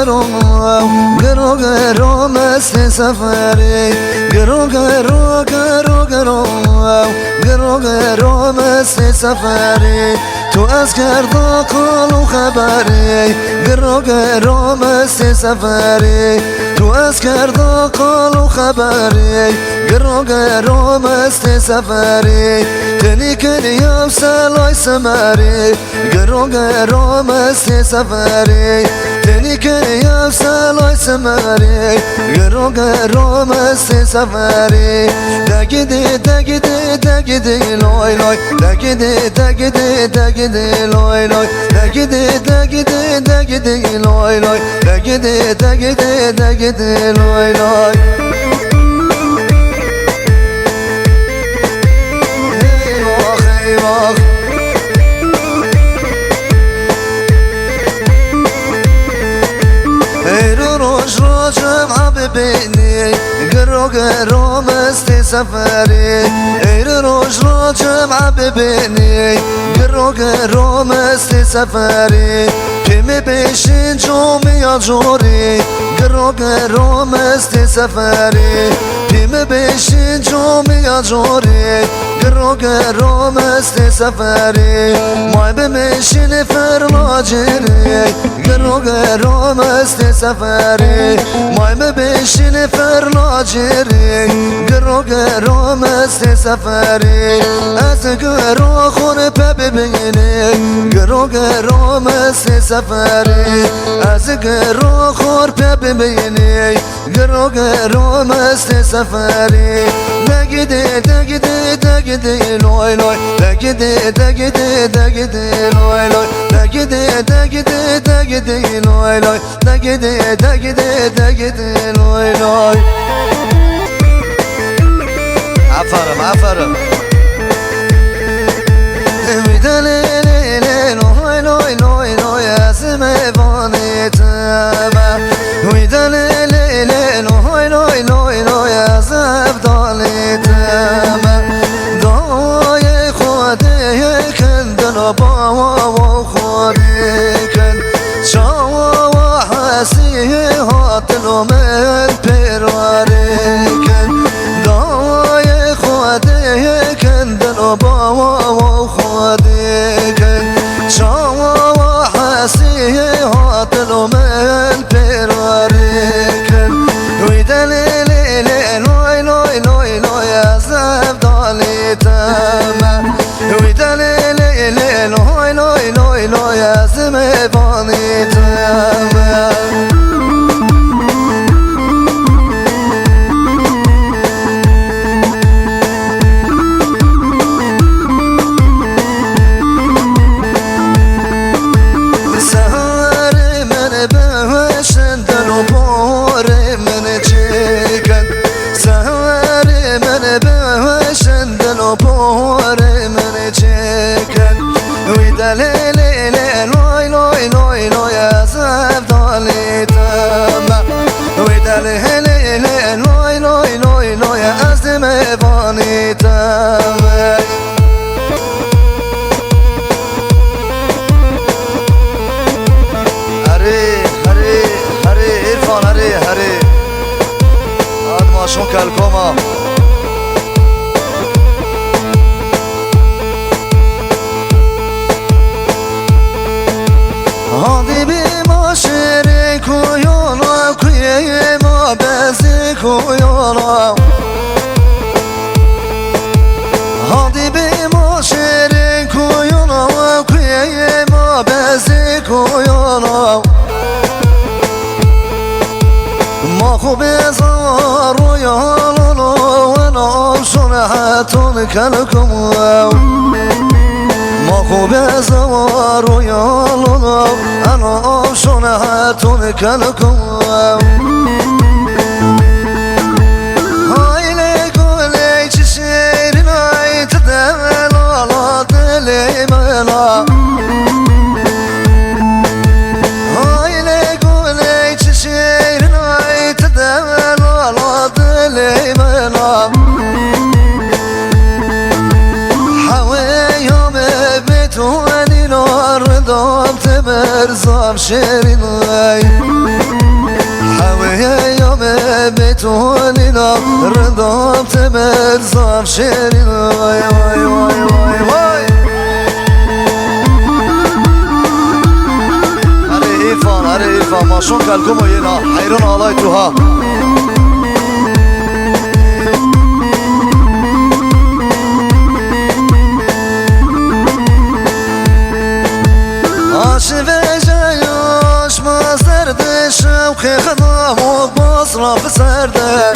گرو مست سفری گرو مست سفری تو از کردا قال و خبری گرو مست سفری تو از کردا قال و خبری گرو مست سفری تنی کنی سلای سمری گرو مست سفری تنی کنی سلای سمری گرو مست سفری دگیدی لای لای دگیدی لای لای دگیدی لای لای دگیدی لای لای ببینی گرو مست سفری روش را جمع ببینی گرو مست سفری که می بشین جمعی جوری گرو مست سفری که می بشین جمعی جوری گرو مست سفری مای بمیشین فرلاجری گرو مست سفری مای بمیشین فرلاجری گرو مست سفری از گرو خور ببینی گرو مست سفری از گرو خور ببینی گرو مست سفری دگیدی لای لای دگیدی لای لای دگیدی لای لای دگیدی لای لای عفرم میدلی لای لای لای لای از میوانی تبا میدلی لای لای لای لای از افضالی تبا دای خودی کندن با خودی کن شاو و حسی هاتلو من پیرواری کن دای خودی کندن با خودی کن شاو و حسی هاتلو من پیرواری کن ویدلی لای لای لای لای از افضالی تمام ویدلی لای لای لای لای از میوانی تمام Kalkoma hadi bir maşere koyana kuyema bezi koyana hadi bir maşere koyana kuyema bezi koyana ما خوب زار و یالو و نام شنحتون کلکم ما خوب زار و یالو و نام شنحتون کلکم هایله گله چی شیرین ایت دلالا دلی ملا مرزام شیرین حویم بتونینا ردام تمرزام شیرین وای وای وای وای وای هره ایرفان ماشون کلکم و ینا حیرون آلای توها عاشق جایاش ما زرد شوق خدام و مصرف سرده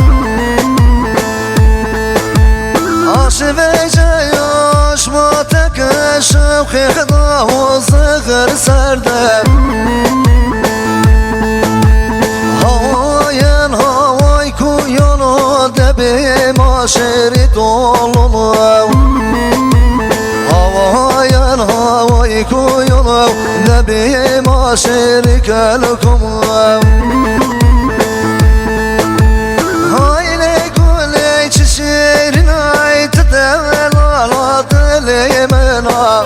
عاشق جایاش ما تک شوق خدام و زغر سرده هواین هوای کویان و دبی ما شیری دولو هواین هوای کویان و دبی ما شیری کلکم هایلی گلی چه شیرین ای تدلالا دلی منا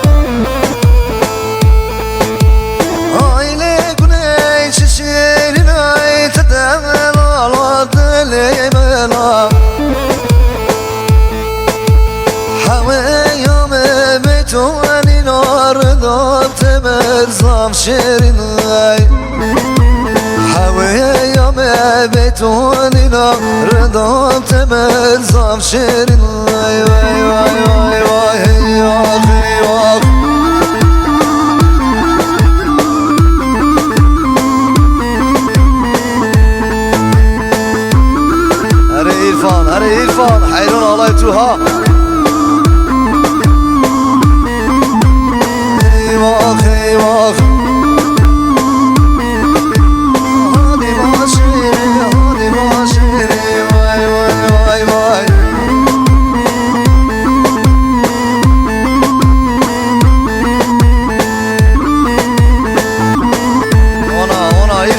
هایلی گلی چه شیرین ای تدلالا دلی منا حویم بتونی نار دام تمرزام شیرین حویم بتونی نار دام تمرزام شیرین وای وای وای وای وای هره ایرفان حیرون آلای توها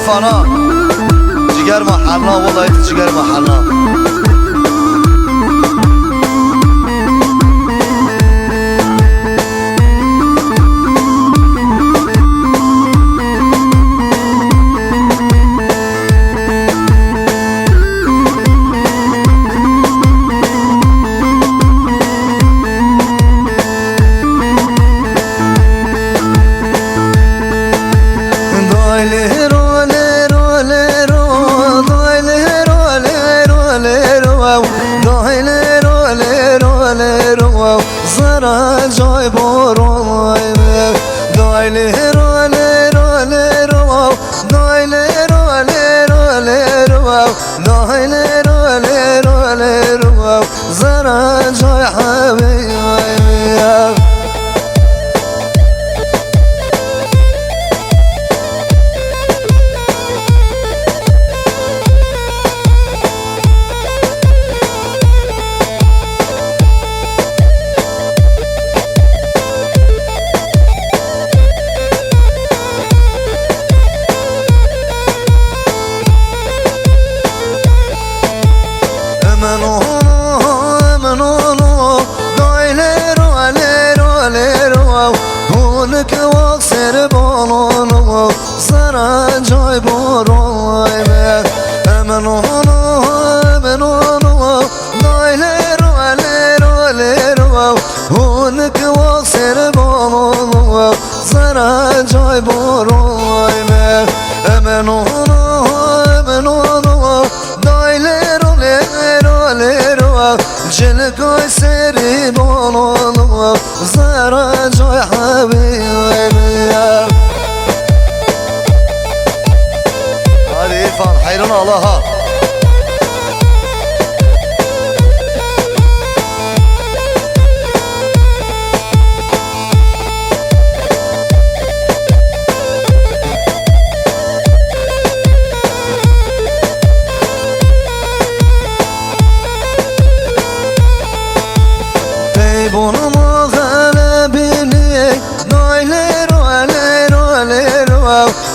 فانا جگر محلنا والله جگر محلنا زرا جای بارون دایلی رو لیرو لیرو دایلی رو لیرو لیرو دایلی رو لیرو لیرو زرا جای حبیبی هونك واقصر بالونو زرا جای بارون امنونو دایلرو لیرو لیرو هونك واقصر بالونو زرا جای بارون امنونو دایلرو لیرو لیرو جلگوی سری بالونو زرا جای حبیبی هذه إيرفان حيرون الله بونم غلبینی نایلرو لیرو لیرو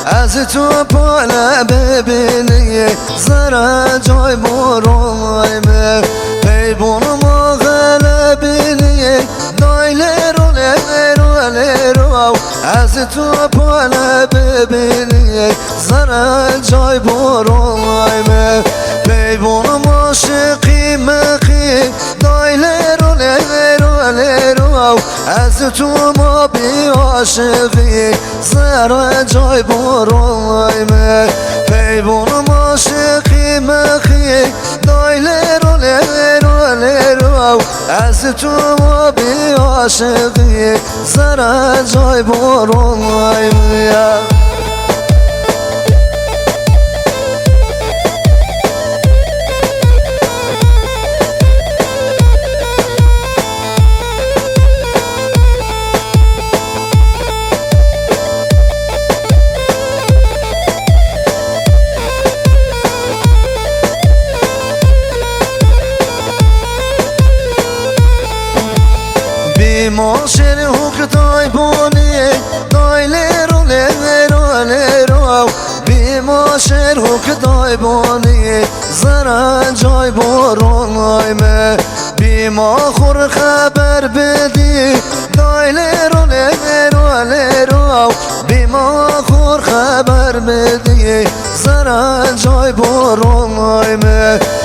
از تو بالا ببینی زرا جای بارون بونم غلبینی دایلرو لرو از تو بالا ببینی زره جای برایم پیبونم عاشقی مخی دایلرو لرو از تو ما بی عاشقی زره جای برایم پیبونم عاشقی مخی دایلرو لرو از تو ما بی عاشقی زره جای برایم ماشر حق دایبانی دایلرو لرو بی ماشر حق دایبانی زره جای برایم بی ما خور خبر بدی دایلرو لرو بی ما خور خبر بدی زره جای برایم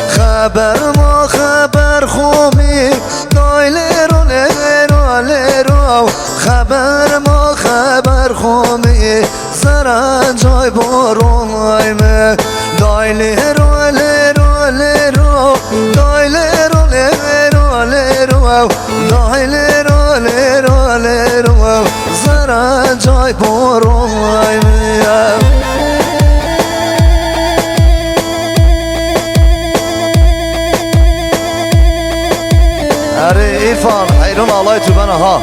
خبر ما خبر خومی دایلرو لرو خبر ما خبر خومی زره جای برایم دایلرو لرو دایلرو لرو دایلرو لرو زره جای برایم اره ایفان حیرون آلای تو بنا ها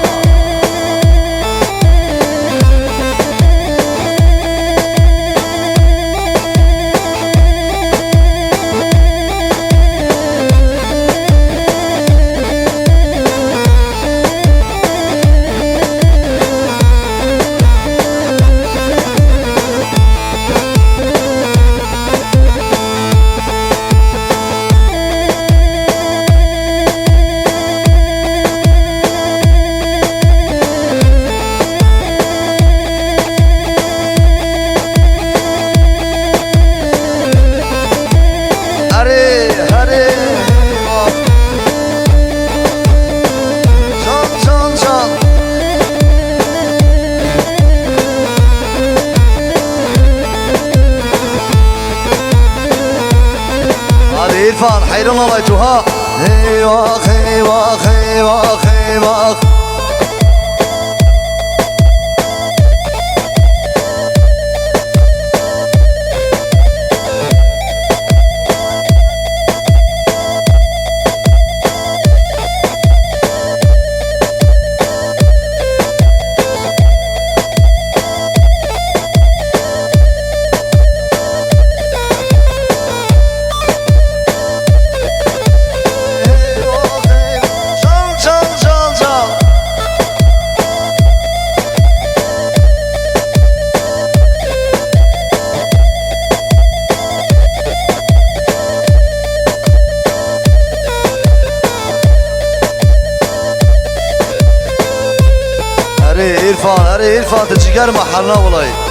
ایرفان حیرون آلای تو ها ایواخ ایواخ ایواخ ایواخ اره ایرفان تجیگر محلنا والله